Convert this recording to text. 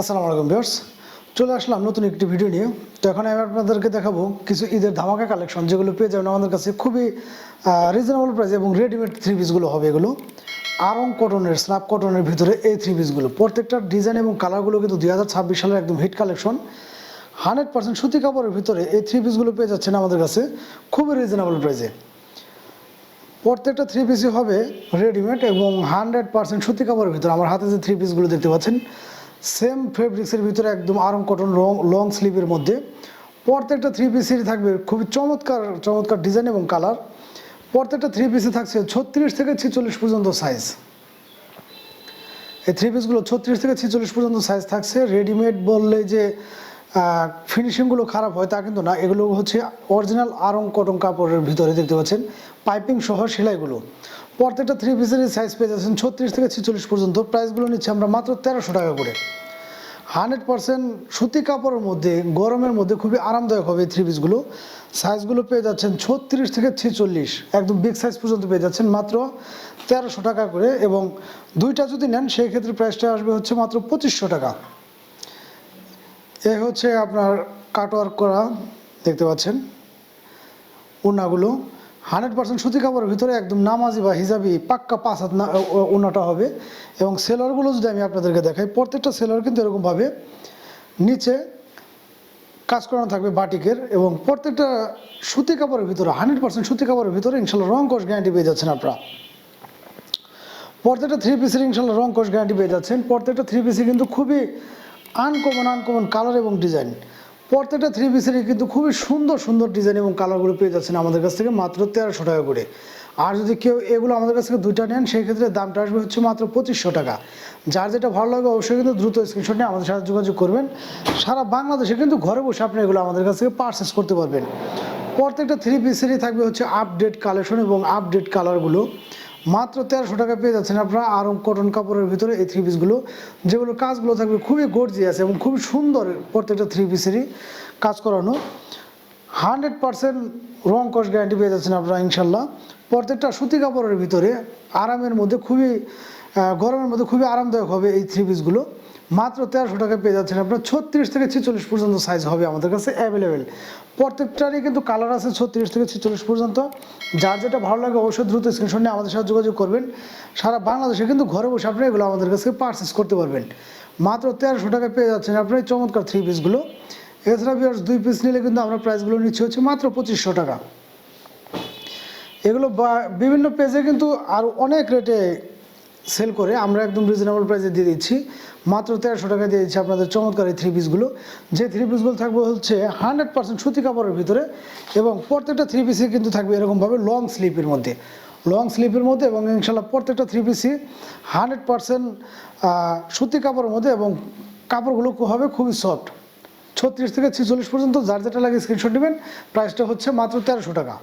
আসসালামু আলাইকুম ভিউয়ার্স, চলে আসলাম নতুন একটি ভিডিও নিয়ে। তো এখন আমি আপনাদেরকে দেখাবো কিছু ঈদের ধামাকা কালেকশন, যেগুলো পেয়ে যাবেন আমাদের কাছে খুবই রিজনেবল প্রাইসে এবং রেডিমেড থ্রি পিসগুলো হবে। এগুলো আরং কটনের, স্ল্যাব কটনের ভিতরে এই থ্রি পিসগুলো প্রত্যেকটা ডিজাইন এবং কালারগুলো কিন্তু 2026 সালের একদম হিট কালেকশন। 100% সুতি কাপড়ের ভিতরে এই থ্রি পিসগুলো পেয়ে যাচ্ছেন আমাদের কাছে খুবই রিজনেবল প্রাইসে। প্রত্যেকটা থ্রি পিসই হবে রেডিমেড এবং 100% সুতি কাপড়ের ভিতরে। আমার হাতে যে থ্রি পিসগুলো দেখতে পাচ্ছেন, সেম ফেব্রিক্সের ভিতরে একদম আরং কটন লং স্লিভের মধ্যে প্রত্যেকটা থ্রি পিসেরই থাকবে খুবই চমৎকার চমৎকার ডিজাইন এবং কালার। প্রত্যেকটা থ্রি পিসে থাকছে 36 থেকে 46 পর্যন্ত সাইজ। এই থ্রি পিসগুলো 36 থেকে 46 পর্যন্ত সাইজ থাকছে। রেডিমেড বললে যে ফিনিশিংগুলো খারাপ হয় তা কিন্তু না, এগুলো হচ্ছে অরিজিনাল আরং কটন কাপড়ের ভিতরে দেখতে পাচ্ছেন পাইপিং সহ সেলাইগুলো। প্রত্যেকটা থ্রি পিসেরই সাইজ পেয়ে যাচ্ছেন 36 থেকে 46 পর্যন্ত। প্রাইসগুলো নিচ্ছে আমরা মাত্র 1300 টাকা করে। 100% সুতি কাপড়ের মধ্যে গরমের মধ্যে খুবই আরামদায়ক হবে এই থ্রি পিসগুলো। সাইজগুলো পেয়ে যাচ্ছেন 36 থেকে 46, একদম বিগ সাইজ পর্যন্ত পেয়ে যাচ্ছেন মাত্র 1300 টাকা করে। এবং দুইটা যদি নেন সেই ক্ষেত্রে প্রাইসটা আসবে হচ্ছে মাত্র 2500 টাকা। এই হচ্ছে আপনার কাটওয়ার্ক করা দেখতে পাচ্ছেন ওড়নাগুলো 100% সুতি কাপড়ের ভিতরে একদম নামাজি বা হিজাবি পাক্কা 5 হাত ওড়নাটা হবে। এবং সেলারগুলো যদি আমি আপনাদেরকে দেখাই, প্রত্যেকটা সেলার কিন্তু এরকমভাবে নিচে কাজ করানো থাকবে বাটিকের। এবং প্রত্যেকটা সুতি কাপড়ের ভিতরে 100% সুতি কাপড়ের ভিতরে ইনশাল্লাহ রং কোষ গ্যারান্টি পেয়ে যাচ্ছেন আপনারা। প্রত্যেকটা থ্রি পিসের ইনশাল্লাহ রং কোষ গ্যারান্টি পেয়ে যাচ্ছেন। প্রত্যেকটা থ্রি পিসে কিন্তু খুবই আনকমন কালার এবং ডিজাইন। প্রত্যেকটা থ্রি পিসেরই কিন্তু খুবই সুন্দর সুন্দর ডিজাইন এবং কালারগুলো পেয়ে যাচ্ছেন আমাদের কাছ থেকে মাত্র 1300 টাকা করে। আর যদি কেউ এগুলো আমাদের কাছ থেকে দুইটা নেন সেই ক্ষেত্রে দামটা আসবে হচ্ছে মাত্র 2500 টাকা। যার যেটা ভালো লাগে অবশ্যই কিন্তু দ্রুত স্ক্রিনশট নিয়ে আমাদের সাথে যোগাযোগ করবেন। সারা বাংলাদেশে কিন্তু ঘরে বসে আপনি এগুলো আমাদের কাছ থেকে পারচেস করতে পারবেন। প্রত্যেকটা থ্রি পিসেরই থাকবে হচ্ছে আপডেট কালেকশন এবং আপডেট কালারগুলো। মাত্র 1300 টাকা পেয়ে যাচ্ছেন আপনারা আরং কটন কাপড়ের ভিতরে এই থ্রি পিসগুলো, যেগুলো কাজগুলো থাকবে খুবই গর্জিয়াস এবং খুবই সুন্দর। প্রত্যেকটা থ্রি পিসেরই কাজ করানো 100% রং কোষ গ্যারান্টি পেয়ে যাচ্ছেন আপনারা ইনশাল্লাহ। প্রত্যেকটা সুতি কাপড়ের ভিতরে আরামের মধ্যে খুবই গরমের মধ্যে খুবই আরামদায়ক হবে এই থ্রি পিসগুলো। মাত্র 1300 টাকা পেয়ে যাচ্ছেন আপনারা। 36 থেকে 46 পর্যন্ত সাইজ হবে আমাদের কাছে অ্যাভেলেবেল। প্রত্যেকটারই কিন্তু কালার আছে 36 থেকে 46 পর্যন্ত। যার যেটা ভালো লাগে অবশ্যই দ্রুত স্ক্রিনশট নিয়ে আমাদের সাথে যোগাযোগ করবেন। সারা বাংলাদেশে কিন্তু ঘরে বসে আপনি এগুলো আমাদের কাছে পারচেস করতে পারবেন। মাত্র 1300 টাকায় পেয়ে যাচ্ছেন আপনার এই চমৎকার থ্রি পিসগুলো। এছাড়া ভিউয়ার্স দুই পিস নিলে কিন্তু আমরা প্রাইসগুলো নিচ্ছি হচ্ছে মাত্র 2500 টাকা। এগুলো বিভিন্ন পেজে কিন্তু আরও অনেক রেটে সেল করে, আমরা একদম রিজনেবল প্রাইসে দিয়ে দিচ্ছি মাত্র 1300 টাকা দিয়ে দিচ্ছি আপনাদের চমৎকার এই থ্রি পিসগুলো। যে থ্রি পিসগুলো থাকবে হচ্ছে 100% সুতি কাপড়ের ভিতরে এবং প্রত্যেকটা থ্রি পিসে কিন্তু থাকবে এরকমভাবে লং স্লিপের মধ্যে এবং ইনশাল্লাহ প্রত্যেকটা থ্রি পিসই 100% সুতি কাপড়ের মধ্যে এবং কাপড়গুলো হবে খুবই সফট। 36 থেকে 46 পর্যন্ত যার যেটা লাগে স্ক্রিনশট নেবেন। প্রাইসটা হচ্ছে মাত্র 1300 টাকা।